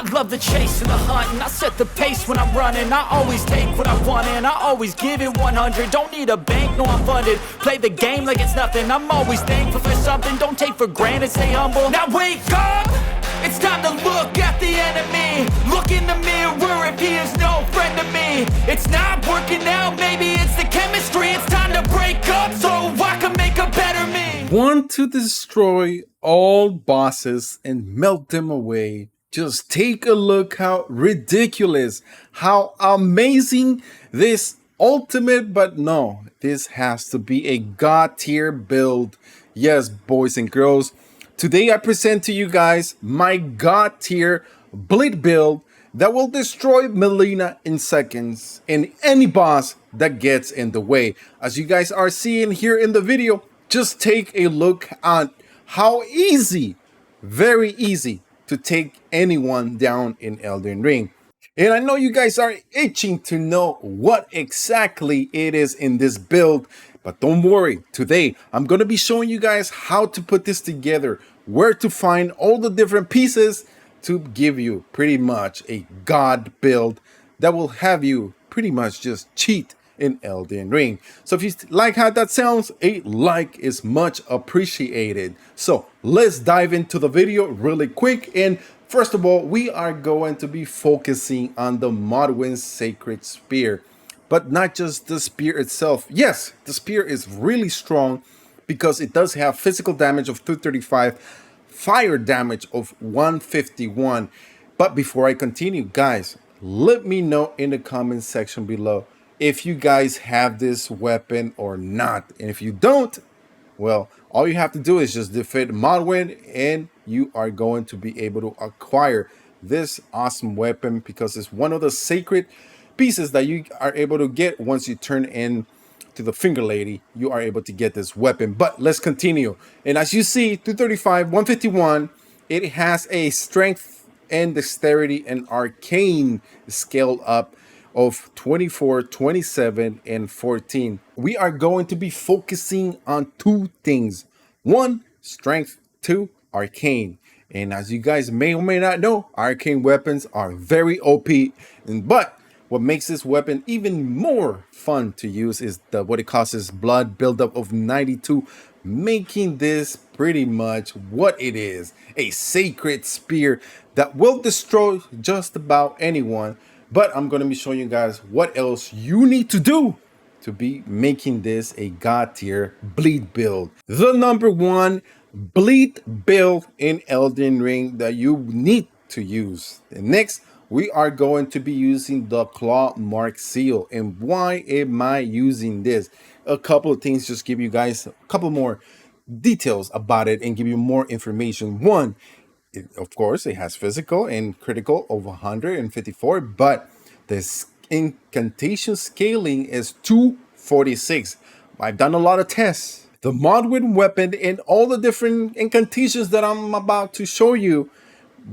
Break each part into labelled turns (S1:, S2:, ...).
S1: I love the chase and the hunt, and I set the pace when I'm running. I always take what I want and I always give it 100. Don't need a bank, no I'm funded. Play the game like it's nothing. I'm always thankful for something. Don't take for granted, stay humble. Now wake up! It's time to look at the enemy. Look in the mirror if he is no friend to me. It's not working out, maybe it's the chemistry. It's time to break up so I can make a better me.
S2: Want to destroy all bosses and melt them away. Just take a look how ridiculous, how amazing this ultimate, but no, this has to be a god tier build. Yes, boys and girls, today I present to you guys my god tier bleed build that will destroy Melina in seconds and any boss that gets in the way. As you guys are seeing here in the video, just take a look at how easy, very easy to take anyone down in Elden Ring. And I know you guys are itching to know what exactly it is in this build, but don't worry, today I'm going to be showing you guys how to put this together, where to find all the different pieces to give you pretty much a god build that will have you pretty much just cheat in Elden Ring. So if you like how that sounds, a like is much appreciated. So let's dive into the video really quick. And first of all, we are going to be focusing on the Mohgwyns Sacred Spear, but not just the spear itself. Yes, the spear is really strong because it does have physical damage of 235, fire damage of 151. But before I continue, guys, let me know in the comment section below if you guys have this weapon or not. And if you don't, well, all you have to do is just defeat Mohgwyn and you are going to be able to acquire this awesome weapon because it's one of the sacred pieces that you are able to get once you turn in to the finger lady. You are able to get this weapon. But let's continue. And as you see, 235, 151, it has a strength and dexterity and arcane scaled up of 24, 27, and 14. We are going to be focusing on two things. One, strength. Two, arcane. And as you guys may or may not know, arcane weapons are very OP. But what makes this weapon even more fun to use is what it causes blood buildup of 92, making this pretty much what it is, a sacred spear that will destroy just about anyone. But I'm going to be showing you guys what else you need to do to be making this a god tier bleed build. The number one bleed build in Elden Ring that you need to use. And next, we are going to be using the claw mark seal. And why am I using this? A couple of things, just give you guys a couple more details about it and give you more information. One, of course, it has physical and critical of 154, but the incantation scaling is 246. I've done a lot of tests. The Mohgwyn weapon and all the different incantations that I'm about to show you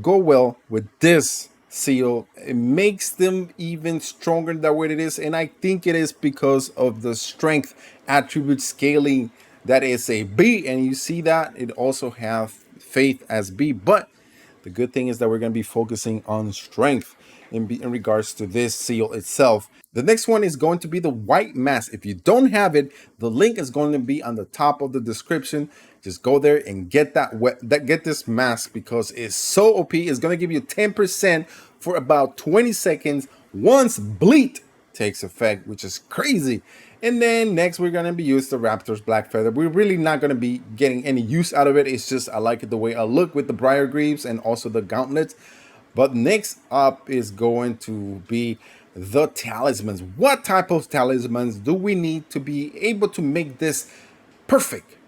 S2: go well with this seal. It makes them even stronger than what it is, and I think it is because of the strength attribute scaling that is a B, and you see that it also have faith as B. But the good thing is that we're going to be focusing on strength in regards to this seal itself. The next one is going to be the white mask. If you don't have it, the link is going to be on the top of the description. Just go there and get get this mask because it's so OP. It's going to give you 10% for about 20 seconds once bleed takes effect, which is crazy. And then next we're going to be using the Raptor's Black Feather. We're really not going to be getting any use out of it. It's just I like it the way I look with the Briar Greaves and also the gauntlets. But next up is going to be the talismans. What type of talismans do we need to be able to make this perfect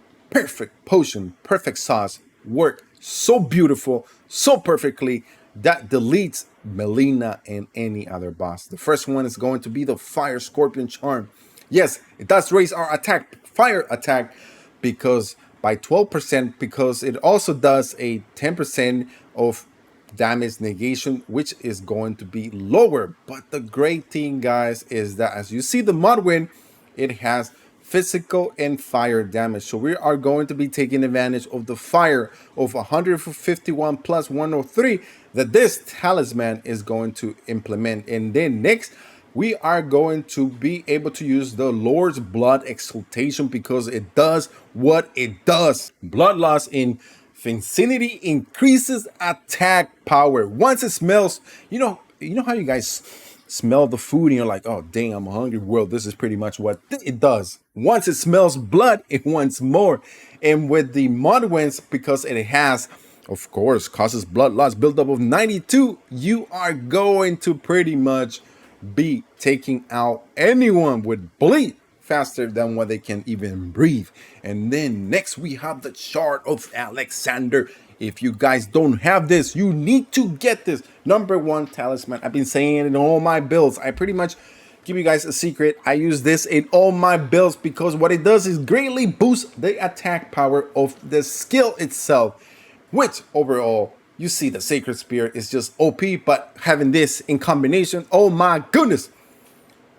S2: potion, perfect sauce work so beautiful, so perfectly that deletes Melina and any other boss? The first one is going to be the Fire Scorpion Charm. Yes, it does raise our fire attack because by 12%, because it also does a 10% of damage negation, which is going to be lower. But the great thing, guys, is that as you see the Mohgwyn, it has physical and fire damage. So we are going to be taking advantage of the fire of 151 plus 103 that this talisman is going to implement. And then next, we are going to be able to use the Lord's Blood Exaltation because it does what it does. Blood loss in vicinity increases attack power. Once it smells, you know how you guys smell the food and you're like, oh dang, I'm hungry. Well, this is pretty much what it does. Once it smells blood, it wants more. And with the Mohgwyns, because it has, of course, causes blood loss buildup of 92, you are going to pretty much be taking out anyone with bleed faster than what they can even breathe. And then next we have the Shard of Alexander. If you guys don't have this, you need to get this. Number one talisman. I've been saying it in all my builds. I pretty much give you guys a secret. I use this in all my builds because what it does is greatly boost the attack power of the skill itself, which overall, you see the Sacred Spear is just OP, but having this in combination, oh my goodness,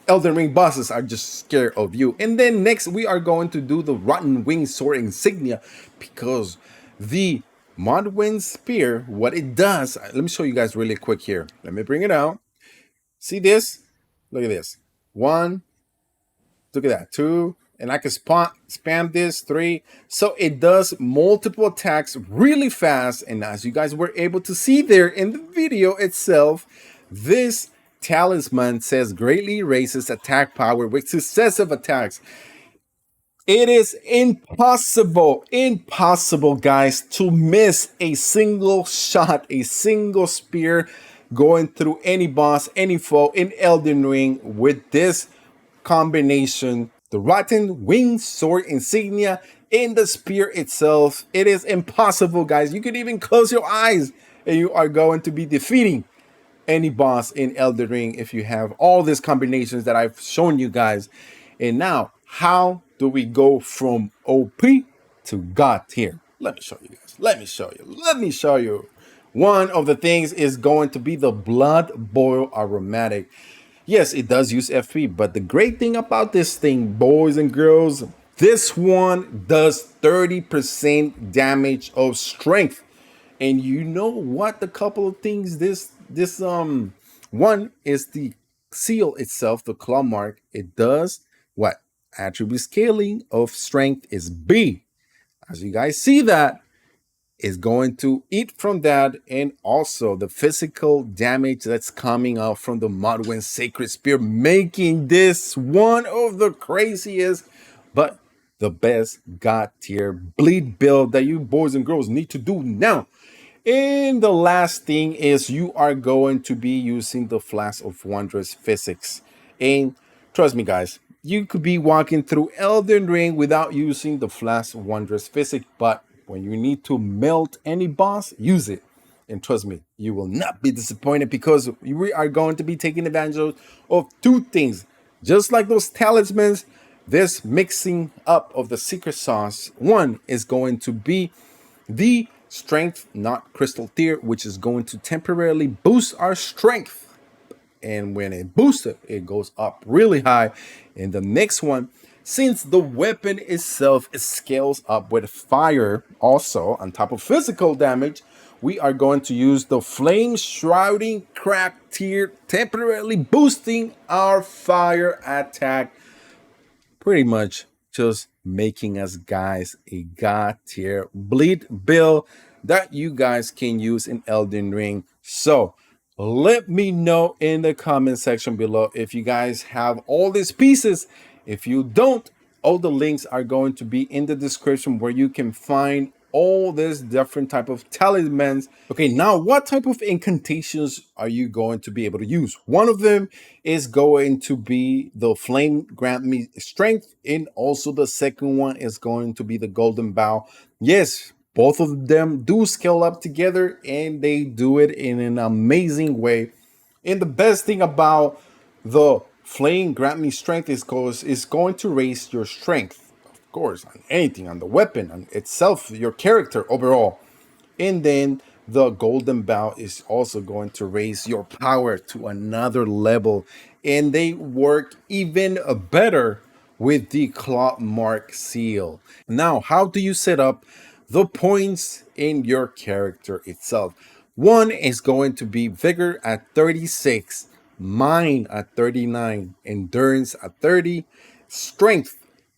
S2: Elden Ring bosses are just scared of you. And then next, we are going to do the Rotten Wing Sword Insignia because the Mohgwyn Spear, what it does, let me show you guys really quick here. Let me bring it out. See this? Look at this. One, look at that. Two, and I can spam this. Three. So it does multiple attacks really fast. And as you guys were able to see there in the video itself, this talisman says greatly raises attack power with successive attacks. It is impossible, guys, to miss a single shot, a single spear going through any boss, any foe in Elden Ring with this combination. The Rotten Wing Sword Insignia in the spear itself. It is impossible, guys. You could even close your eyes and you are going to be defeating any boss in Elden Ring if you have all these combinations that I've shown you guys. And now, how do we go from OP to God tier? Let me show you guys. Let me show you. One of the things is going to be the Blood Boil Aromatic. Yes, it does use FP, but the great thing about this thing, boys and girls, this one does 30% damage of strength. And you know what? The couple of things this one is the seal itself, the claw mark. It does what? Attribute scaling of strength is B. As you guys see, that is going to eat from that, and also the physical damage that's coming out from the Mohgwyn Sacred Spear, making this one of the craziest but the best God tier bleed build that you boys and girls need to do now. And the last thing is you are going to be using the Flask of Wondrous Physics. And trust me, guys, you could be walking through Elden Ring without using the Flask of Wondrous Physics, but when you need to melt any boss, use it. And trust me, you will not be disappointed because we are going to be taking advantage of two things. Just like those talismans, this mixing up of the secret sauce. One is going to be the strength, not crystal tier, which is going to temporarily boost our strength. And when it boosts it, it goes up really high. And the next one, since the weapon itself scales up with fire also on top of physical damage, we are going to use the Flame Shrouding Crack tier, temporarily boosting our fire attack, pretty much just making us guys a God tier bleed build that you guys can use in Elden Ring. So let me know in the comment section below if you guys have all these pieces. If you don't, all the links are going to be in the description where you can find all these different type of talismans. Okay, now what type of incantations are you going to be able to use? One of them is going to be the Flame Grant Me Strength, and also the second one is going to be the Golden Bow. Yes, both of them do scale up together and they do it in an amazing way. And the best thing about the Flame Grant Me Strength is because it's going to raise your strength, of course, on anything, on the weapon, on itself, your character overall. And then the Golden Bow is also going to raise your power to another level. And they work even better with the claw mark seal. Now, how do you set up the points in your character itself? One is going to be vigor at 36, mind at 39, endurance at 30, strength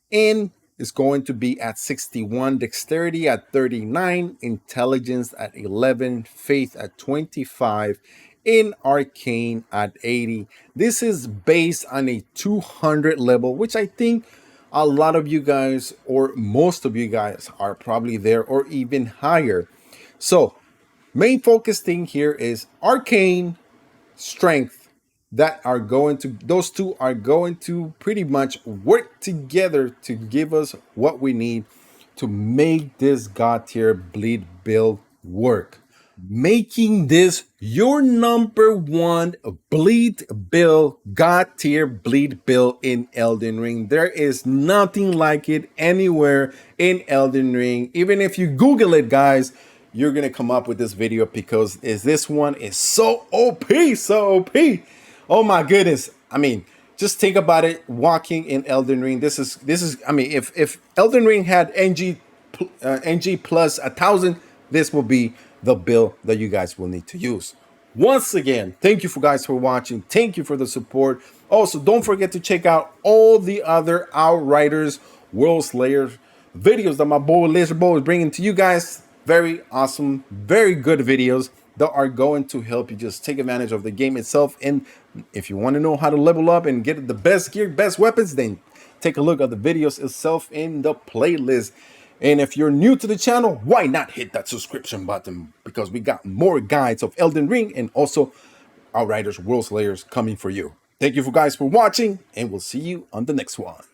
S2: in is going to be at 61, dexterity at 39, intelligence at 11, faith at 25, in arcane at 80. This is based on a 200 level, which I think a lot of you guys, or most of you guys, are probably there or even higher. So, main focus thing here is arcane, strength, that are going to, those two are going to pretty much work together to give us what we need to make this god tier bleed build work, making this your number one bleed build, god tier bleed build in Elden Ring. There is nothing like it anywhere in Elden Ring. Even if you Google it, guys, you're gonna come up with this video because this one is so OP, so OP. Oh my goodness. I mean, just think about it. Walking in Elden Ring. This is. I mean, if Elden Ring had NG plus 1,000, this will be the build that you guys will need to use. Once again, thank you guys for watching. Thank you for the support. Also, don't forget to check out all the other Outriders World Slayer videos that my boy LaserBolt is bringing to you guys. Very awesome, very good videos that are going to help you just take advantage of the game itself. And if you want to know how to level up and get the best gear, best weapons, then take a look at the videos itself in the playlist. And if you're new to the channel, why not hit that subscription button? Because we got more guides of Elden Ring and also Outriders World Slayers coming for you. Thank you guys for watching, and we'll see you on the next one.